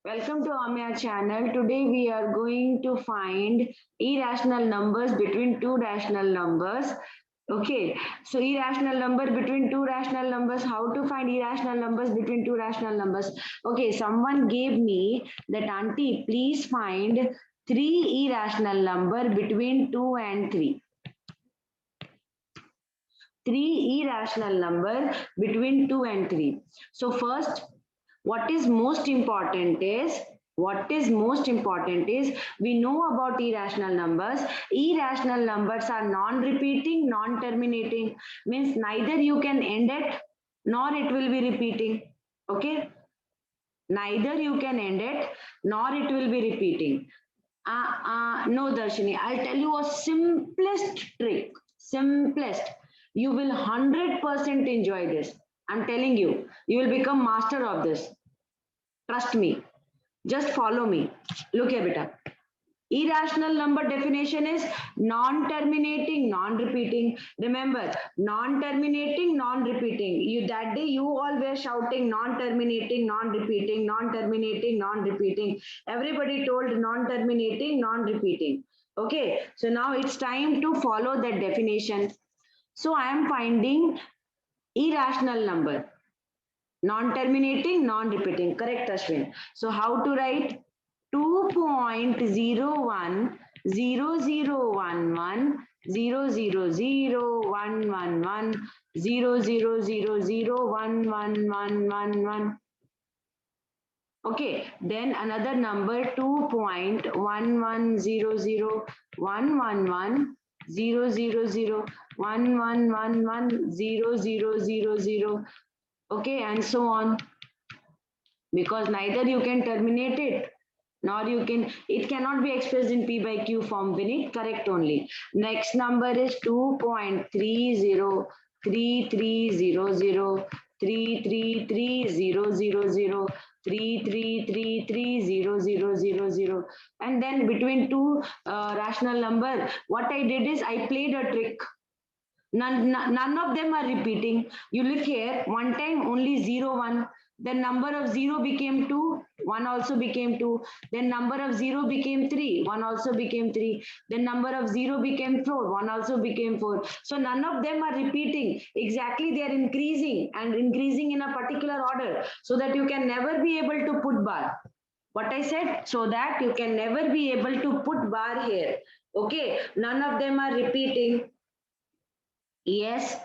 Welcome to Amya channel. Today we are going to find irrational numbers between two rational numbers. Okay, so irrational number between two rational numbers. How to find irrational numbers between two rational numbers? Okay, someone gave me that auntie, please find three irrational number between 2 and 3. Three irrational number between 2 and 3. So first, what is most important is we know about irrational numbers. Irrational numbers are non-repeating, non-terminating, means neither you can end it nor it will be repeating. Okay, neither you can end it nor it will be repeating. No, Darshini, I'll tell you a simplest trick. Simplest. You will 100% enjoy this. I'm telling you, you will become master of this. Trust me. Just follow me. Look here, beta. Irrational number definition is non-terminating, non-repeating. Remember, non-terminating, non-repeating. You that day you all were shouting non-terminating, non-repeating, non-terminating, non-repeating. Everybody told non-terminating, non-repeating. Okay, so now it's time to follow that definition. So I am finding irrational number. Non-terminating, non-repeating. Correct, Ashwin. So how to write? 2.011001100001111. Okay, then another number 2.110011100011110000. Okay, and so on, because neither you can terminate it nor you can, it cannot be expressed in p by q form. Vinit, correct only. Next number is 2.30330033300033333000. And then between two rational number, what I did is I played a trick. None of them are repeating. You look here, one time only 0, 1. Then number of 0 became 2, 1 also became 2. Then number of 0 became 3, 1 also became 3. Then number of 0 became 4, 1 also became 4. So none of them are repeating. Exactly, they are increasing and increasing in a particular order, so that you can never be able to put bar. What I said? So that you can never be able to put bar here. Okay, none of them are repeating. Yes,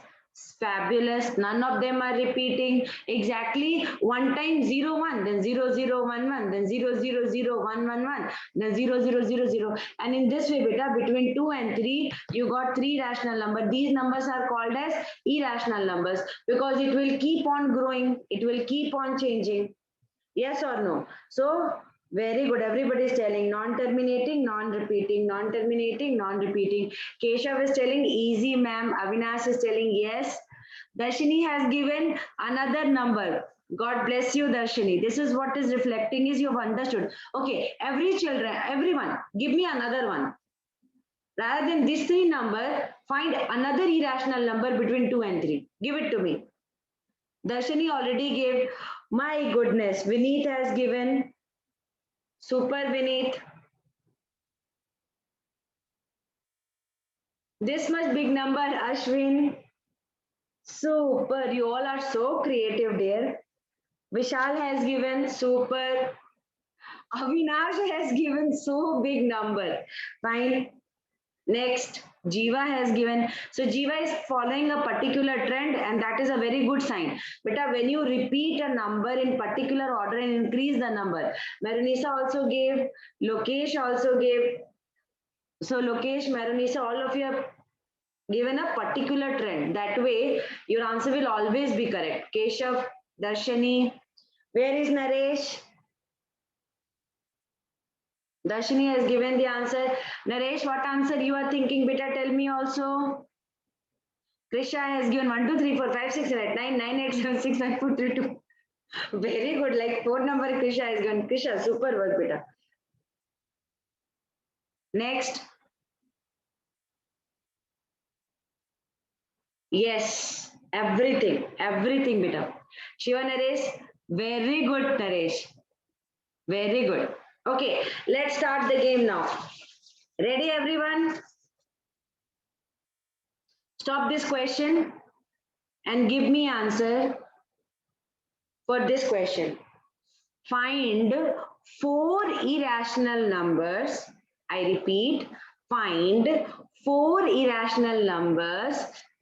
fabulous. None of them are repeating. Exactly, one time 0, 1, then 0, 0, 1, 1, then 0, 0, 0, 1, 1, 1, then 0, 0, 0, 0. And in this way, beta, between 2 and 3, you got three rational numbers. These numbers are called as irrational numbers because it will keep on growing. It will keep on changing. Yes or no? So very good. Everybody is telling non-terminating, non-repeating, non-terminating, non-repeating. Keshav is telling easy, ma'am. Avinash is telling yes. Darshini has given another number. God bless you, Darshini. This is what is reflecting is you've understood. Okay, everyone, give me another one. Rather than this three number, find another irrational number between 2 and 3. Give it to me. Darshini already gave. My goodness, Vineet has given. Super, Vineet. This much big number, Ashwin. Super, you all are so creative, dear. Vishal has given super. Avinash has given so big number. Fine. Next, Jiva has given. So Jiva is following a particular trend, and that is a very good sign. But when you repeat a number in particular order and increase the number, Marinisa also gave, Lokesh also gave. So Lokesh, Marinisa, all of you have given a particular trend. That way, your answer will always be correct. Keshav, Darshani, where is Naresh? Darshini has given the answer. Naresh, what answer you are thinking? Beta, tell me also. Krisha has given 1, 2, 3, 4, 5, 6, 7, 8, 9, 9, 8, 7, 6, 5, 4, 3, 2. Very good. Like 4 number Krisha has given. Krisha, super work, beta. Next. Yes, everything, beta. Shiva Naresh, very good, Naresh. Very good. Okay, let's start the game now. Ready, everyone? Stop this question and give me answer for this question. Find four irrational numbers. I repeat, find four irrational numbers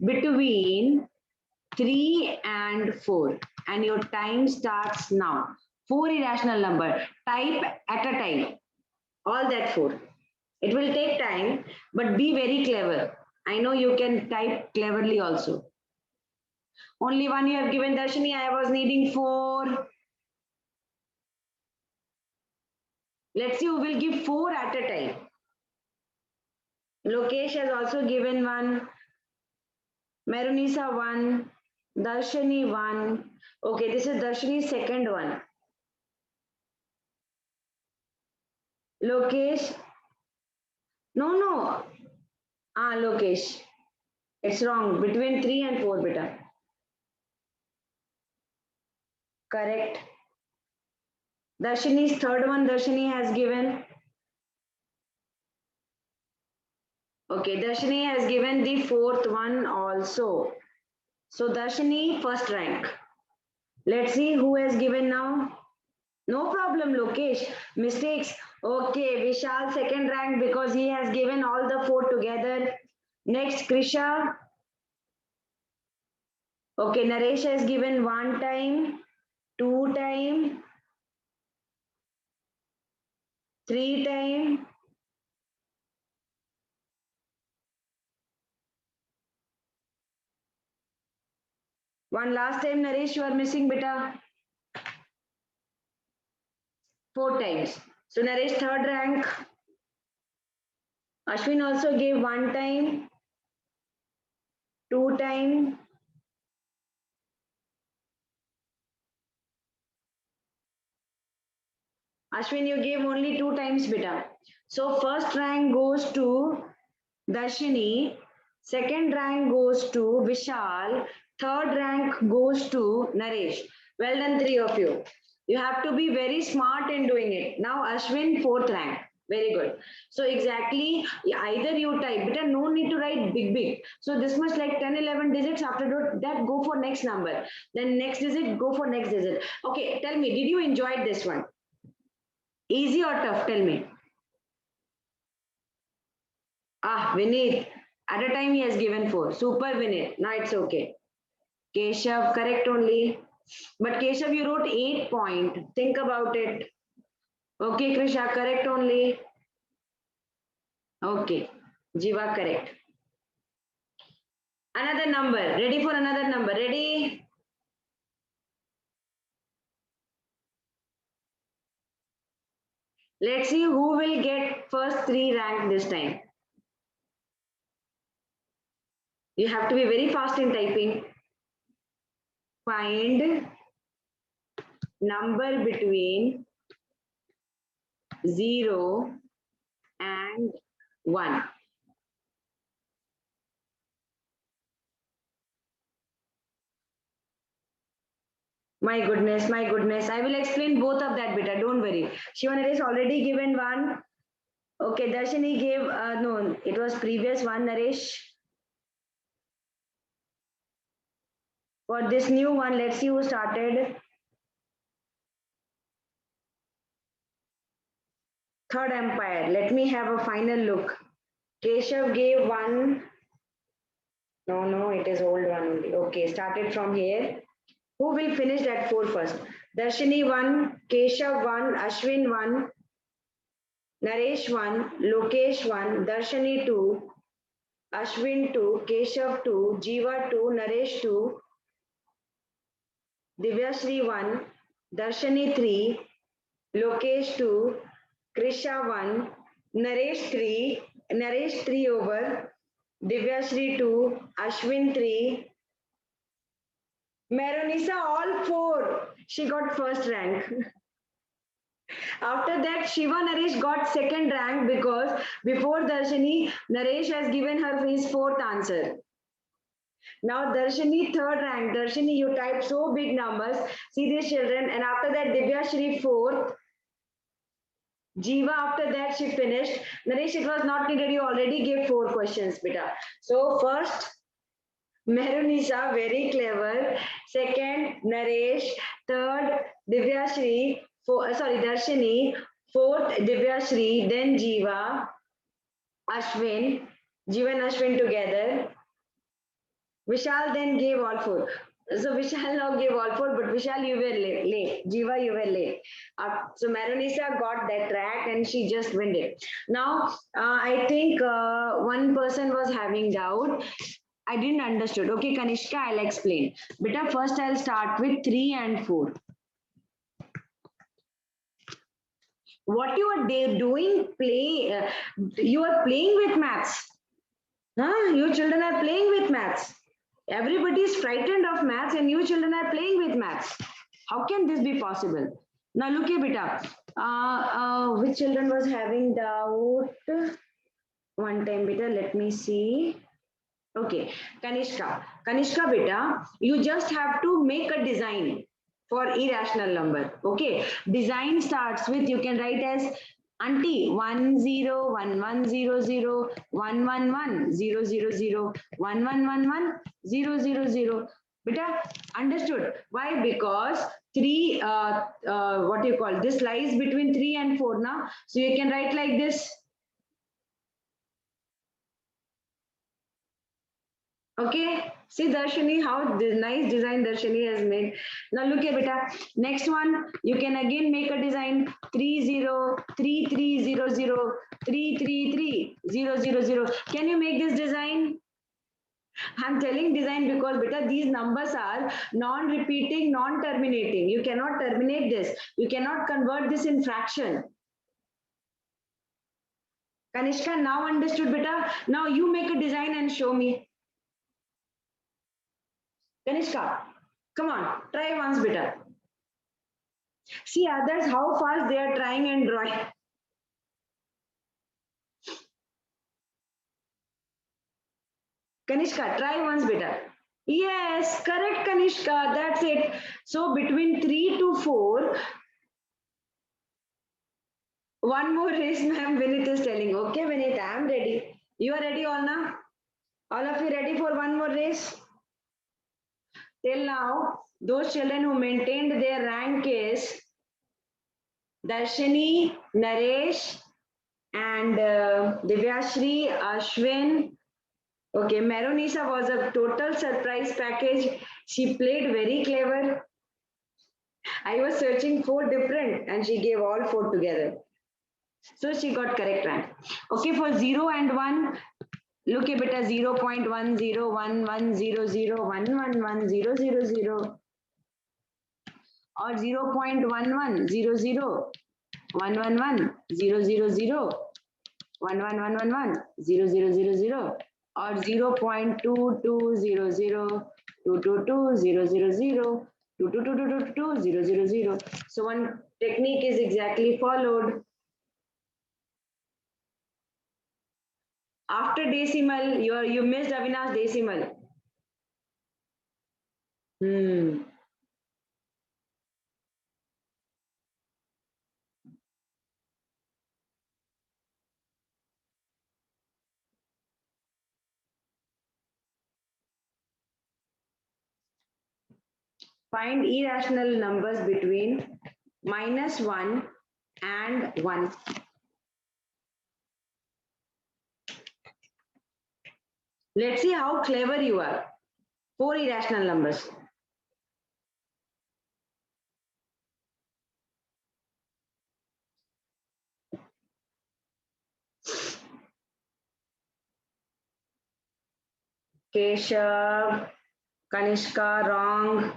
between 3 and 4. And your time starts now. Four irrational number. Type at a time. All that four. It will take time, but be very clever. I know you can type cleverly also. Only one you have given, Darshini. I was needing four. Let's see who will give four at a time. Lokesh has also given one. Merunisa one. Darshini one. Okay, this is Darshini's second one. Lokesh. No. Lokesh. It's wrong. Between 3 and 4, beta. Correct. Darshini's third one, Darshini has given. Okay, Darshini has given the fourth one also. So Darshini, first rank. Let's see who has given now. No problem, Lokesh. Mistakes. Okay, Vishal, second rank because he has given all the four together. Next, Krisha. Okay, Naresh has given one time, two time, three time. One last time, Naresh, you are missing, beta. Four times. So Naresh, third rank. Ashwin also gave one time, two time. Ashwin, you gave only two times, beta. So first rank goes to Darshini, second rank goes to Vishal, third rank goes to Naresh. Well done, three of you. You have to be very smart in doing it. Now Ashwin, fourth rank. Very good. So exactly, either you type, but no need to write big. So this much like 10, 11 digits, after that go for next number. Then next digit, go for next digit. Okay, tell me, did you enjoy this one? Easy or tough? Tell me. Vinith. At a time he has given four. Super Vinith. Now it's okay. Keshav, correct only. But Keshav, you wrote 8 point. Think about it. Okay, Krisha, correct only. Okay. Jiva, correct. Another number. Ready for another number? Ready? Let's see who will get first three rank this time. You have to be very fast in typing. Find number between 0 and 1. My goodness, my goodness. I will explain both of that beta. Don't worry. Shivanar is already given one. Okay, Darshini gave, no, it was previous one, Naresh. For this new one, let's see who started. Third Empire. Let me have a final look. Keshav gave one. No, it is old one only. Okay, started from here. Who will finish that four first? Darshini 1, Keshav 1, Ashwin 1, Naresh 1, Lokesh 1, Darshini 2, Ashwin 2, Keshav 2, Jiva 2, Naresh 2, Divyashree 1, Darshini 3, Lokesh 2, Krisha 1, Naresh 3 over, Divyashree 2, Ashwin 3, Merunisa all 4. She got first rank. After that, Shiva Naresh got second rank because before Darshini, Naresh has given her his fourth answer. Now Darshini third rank. Darshini, you typed so big numbers. See these children. And after that, Divya Shri fourth. Jiva, after that she finished. Naresh, it was not needed. You already gave 4 questions, beta. So first, Merunisha, very clever. Second, Naresh. Third, Divyashri. Sorry, Darshini. Fourth, Divyashri. Then Jiva, Ashwin. Jiva and Ashwin together. Vishal then gave all 4. So Vishal now gave all 4, but Vishal, you were late. Jiva, you were late. So Maronisa got that track and she just went it. Now, I think one person was having doubt. I didn't understood. Okay, Kanishka, I'll explain. Beta, first I'll start with 3 and 4. What you are doing, you are playing with maths. Huh? You children are playing with maths. Everybody is frightened of maths and you children are playing with maths. How can this be possible? Now look here, beta. Which children was having doubt? One time, beta, let me see. Okay, Kanishka. Kanishka, beta, you just have to make a design for irrational number. Okay, design starts with, you can write as auntie 10111100111100 beta, understood? Why? Because 3 what do you call, this lies between 3 and 4 now, so you can write like this. Okay, see Darshini, how nice design Darshini has made. Now look here, beta. Next one, you can again make a design 303300333000. Can you make this design? I'm telling design because beta, these numbers are non-repeating, non-terminating. You cannot terminate this. You cannot convert this in fraction. Kanishka, now understood, beta. Now you make a design and show me. Kanishka, come on, try once better. See others how fast they are trying and drawing. Kanishka, try once better. Yes, correct Kanishka, that's it. So between 3 to 4, one more race ma'am Vinit is telling. Okay Vinit, I am ready. You are ready all now? All of you ready for one more race? Till now, those children who maintained their rank is Darshini, Naresh, and Divyashri, Ashwin. Okay, Maronisa was a total surprise package. She played very clever. I was searching 4 different and she gave all 4 together. So she got correct rank. Okay, for 0 and 1, look at beta 0.101100111000 or 0.1100111000 or 0.222002222000. So one technique is exactly followed. After decimal, you missed Avinash decimal. Find irrational numbers between -1 and 1. Let's see how clever you are. 4 irrational numbers. Keshav, Kanishka, wrong.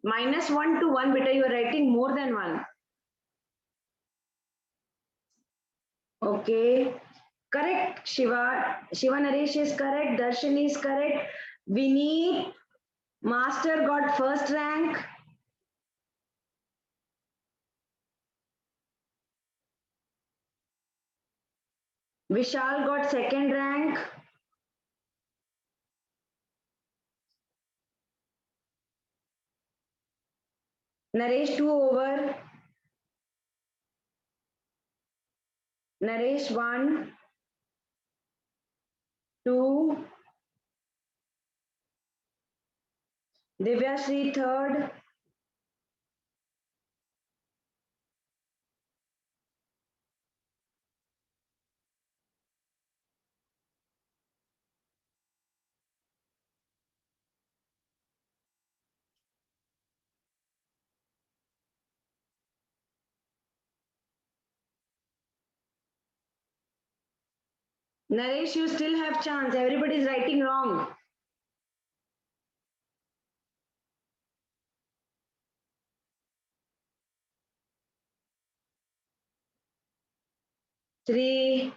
-1 to 1, beta, you are writing more than 1. Okay. Correct, Shiva. Shiva Naresh is correct. Darshini is correct. Vineet, Master got first rank. Vishal got second rank. Naresh 2 over. Naresh 1, 2, Divyashree 3rd, Naresh, you still have chance. Everybody is writing wrong. Three.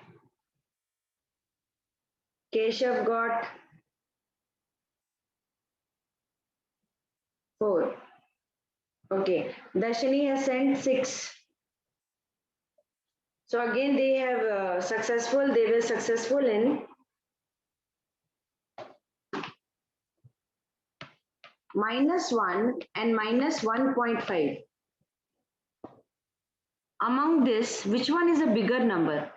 Keshav got 4. Okay. Darshini has sent 6. So again, they have they were successful in -1 and -1.5. Among this, which one is a bigger number?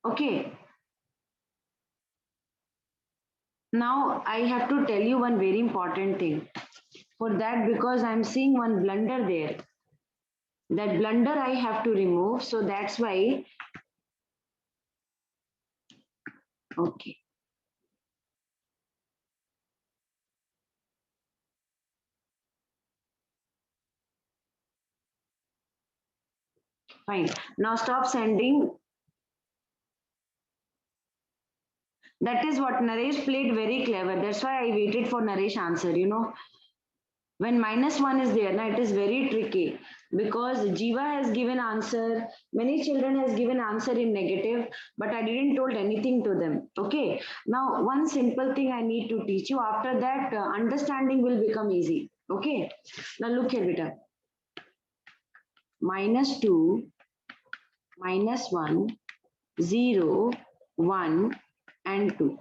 Okay. Now I have to tell you one very important thing. For that, because I'm seeing one blunder there. That blunder I have to remove. So that's why. Okay. Fine. Now stop sending. That is what Naresh played very clever. That's why I waited for Naresh answer. When -1 is there, now it is very tricky because Jiva has given answer. Many children has given answer in negative, but I didn't told anything to them. Okay. Now one simple thing I need to teach you. After that, understanding will become easy. Okay. Now look here, beta. -2, -1, 0, 1, and 2.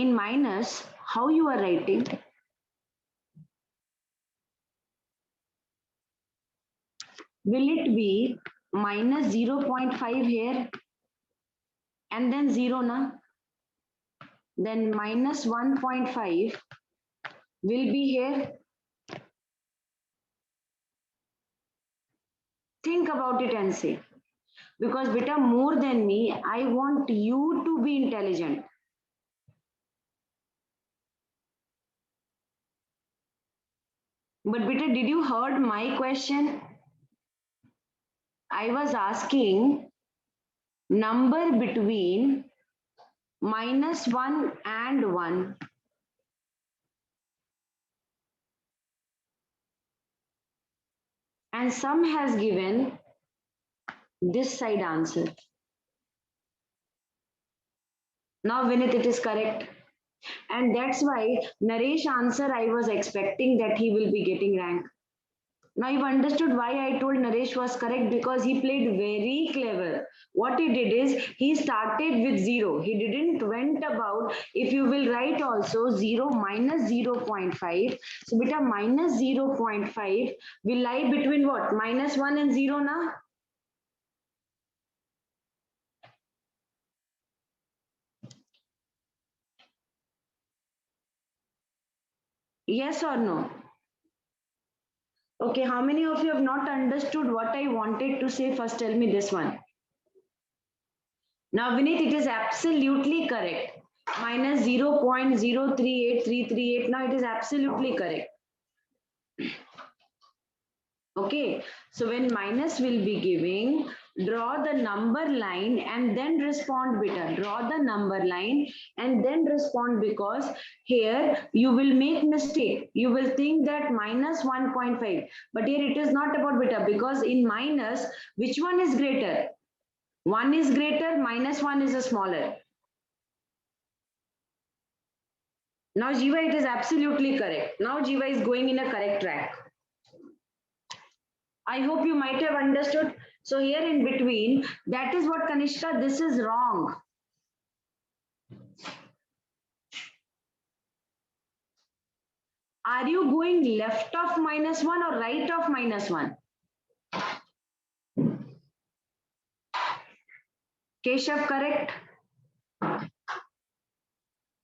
In minus, how you are writing? Will it be minus 0.5 here and then 0 na? Then minus 1.5 will be here. Think about it and say. Because beta, more than me, I want you to be intelligent. But beta, did you heard my question? I was asking number between -1 and 1. And some has given this side answer. Now, Vinith, it is correct. And that's why Naresh answer, I was expecting that he will be getting rank. Now you've understood why I told Naresh was correct, because he played very clever. What he did is he started with 0. He didn't went about, if you will write also 0 minus 0.5. So beta minus 0.5 will lie between what? -1 and 0 na? Yes or no? Okay, how many of you have not understood what I wanted to say? First tell me this one. Now, Vinith, it is absolutely correct. Minus 0.038338. Now, it is absolutely correct. Okay, so when minus will be giving, draw the number line and then respond, beta. Draw the number line and then respond, because here you will make mistake. You will think that minus 1.5, but here it is not about beta, because in minus, which one is greater? 1 is greater, -1 is a smaller. Now Jiva, it is absolutely correct. Now Jiva is going in a correct track. I hope you might have understood. So here in between, that is what Kanishka, this is wrong. Are you going left of -1 or right of -1? Keshav, correct?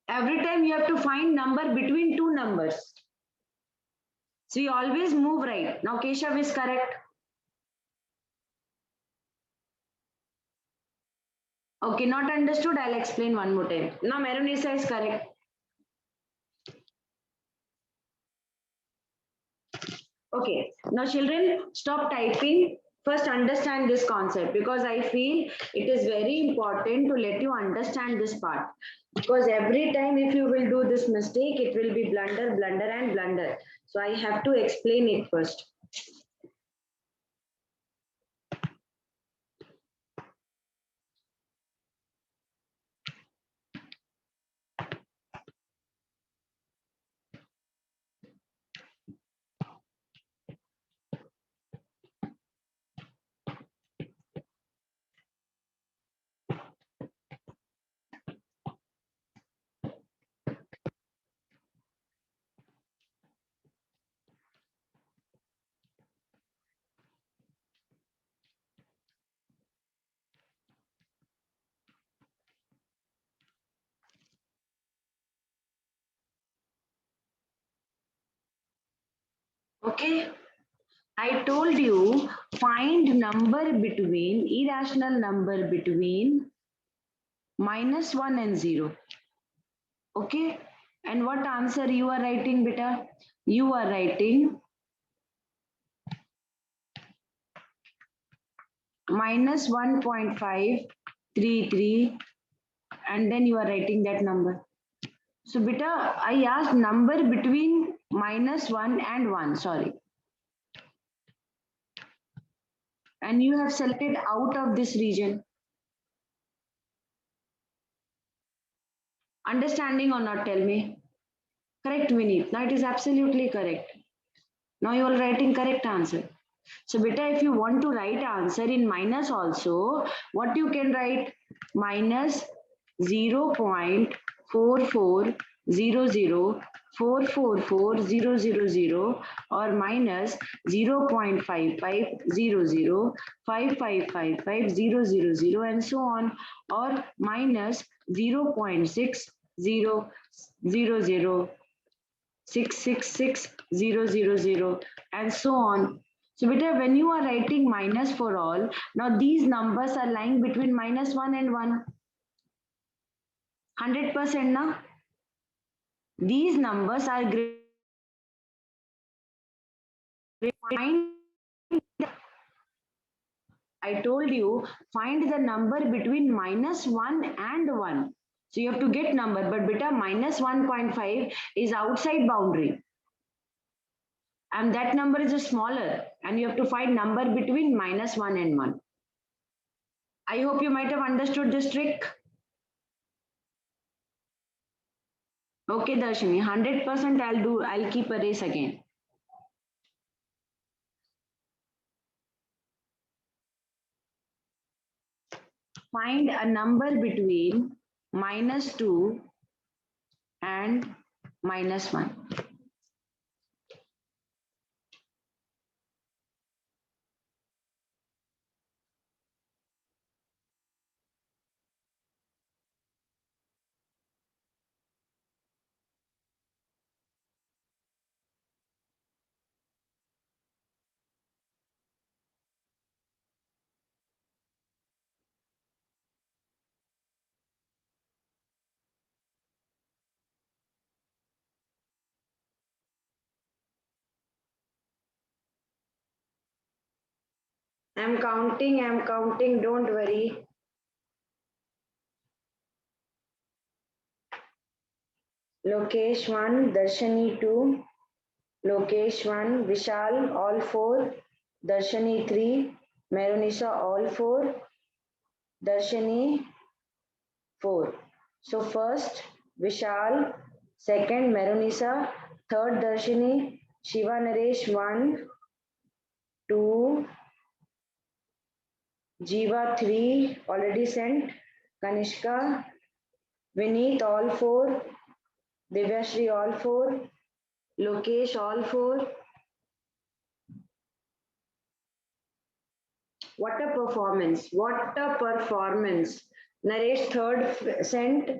Every time you have to find number between two numbers. So you always move right. Now Keshav is correct. Okay, not understood. I'll explain one more time. Now Merunisa is correct. Okay, now children, stop typing. First understand this concept because I feel it is very important to let you understand this part. Because every time if you will do this mistake, it will be blunder, blunder and blunder. So I have to explain it first. Okay. I told you find number between irrational number between -1 and 0. Okay. And what answer you are writing, beta? You are writing -1.533 and then you are writing that number. So beta, I asked number between -1 and 1, sorry. And you have selected out of this region. Understanding or not, tell me. Correct, Vineet. Now it is absolutely correct. Now you are writing correct answer. So beta, if you want to write answer in minus also, what you can write? Minus 0.4400444000 or minus 0.550055555000 and so on, or minus 0.6000 666,000 and so on. So beta, when you are writing minus for all, now these numbers are lying between -1 and 1. 100% now. These numbers are great. I told you, find the number between -1 and 1. So you have to get number, but beta -1.5 is outside boundary. And that number is smaller and you have to find number between -1 and 1. I hope you might have understood this trick. Okay, Darshini, 100% I'll keep a race again. Find a number between -2 and -1. I'm counting, don't worry. Lokesh 1, Darshani 2, Lokesh 1, Vishal all 4, Darshani 3, Merunisha all 4, Darshani 4. So first Vishal, second Merunisa, third Darshini, Shiva Naresh 1, 2, Jiva 3 already sent. Kanishka, Vineet all 4. Divyashri all 4. Lokesh all 4. What a performance. What a performance. Naresh third sent,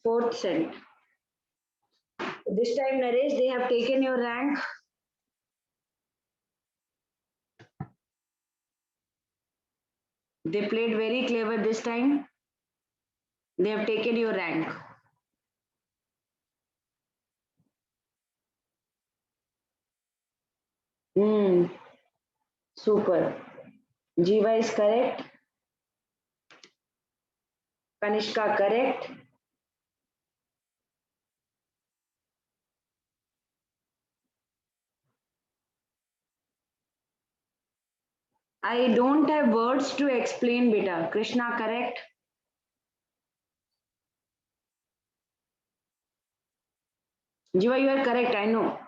fourth sent. This time, Naresh, they have taken your rank. They played very clever this time. They have taken your rank. Super. Jiva is correct. Kanishka correct. I don't have words to explain, beta. Krishna correct. Jiva, you are correct, I know.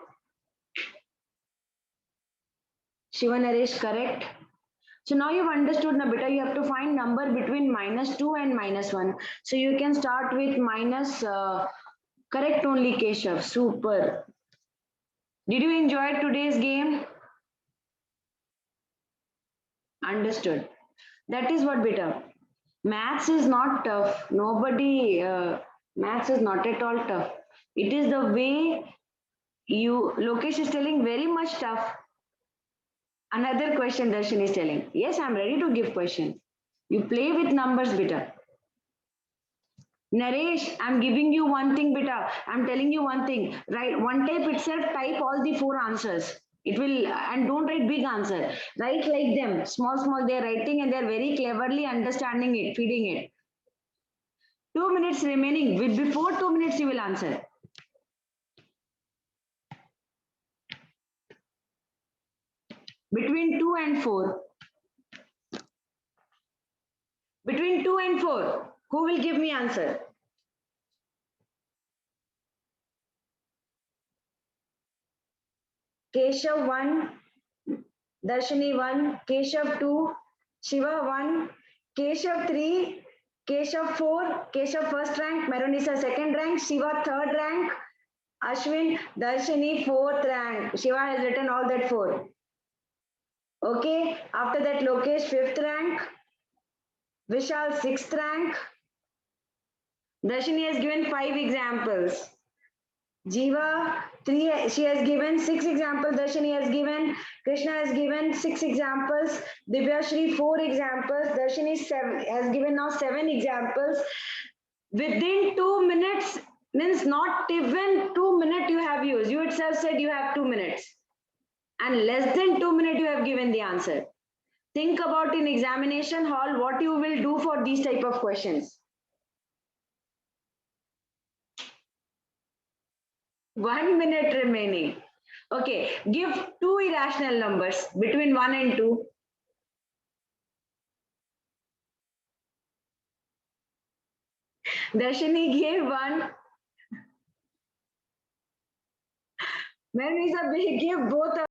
Shiva Naresh correct. So now you've understood, na beta, you have to find number between -2 and -1. So you can start with minus, correct only, Keshav. Super. Did you enjoy today's game? Understood. That is what, beta. Maths is not tough. Nobody, maths is not at all tough. It is the way you, Lokesh is telling very much tough. Another question Darshan is telling. Yes, I'm ready to give question. You play with numbers, beta. Naresh, I'm giving you one thing, beta. I'm telling you one thing. Right, one type itself, type all the 4 answers. It will, and don't write big answer. Write like them. Small, small, they're writing and they're very cleverly understanding it, feeding it. 2 minutes remaining. With before 2 minutes, you will answer. Between 2 and 4. Between 2 and 4. Who will give me answer? Keshav 1, Darshini 1, Keshav 2, Shiva 1, Keshav 3, Keshav 4, Keshav first rank, Maronisa second rank, Shiva third rank, Ashwin, Darshini fourth rank. Shiva has written all that 4. Okay, after that Lokesh fifth rank, Vishal sixth rank, Darshini has given 5 examples. Jiva, 3, she has given 6 examples. Darshini has given, Krishna has given 6 examples. Divyashri, 4 examples. Darshini has given now 7 examples. Within 2 minutes, means not even 2 minutes you have used. You itself said you have 2 minutes. And less than 2 minutes you have given the answer. Think about in examination hall what you will do for these type of questions. 1 minute remaining. Okay, give 2 irrational numbers between 1 and 2. Darshini gave 1. Marisa gave both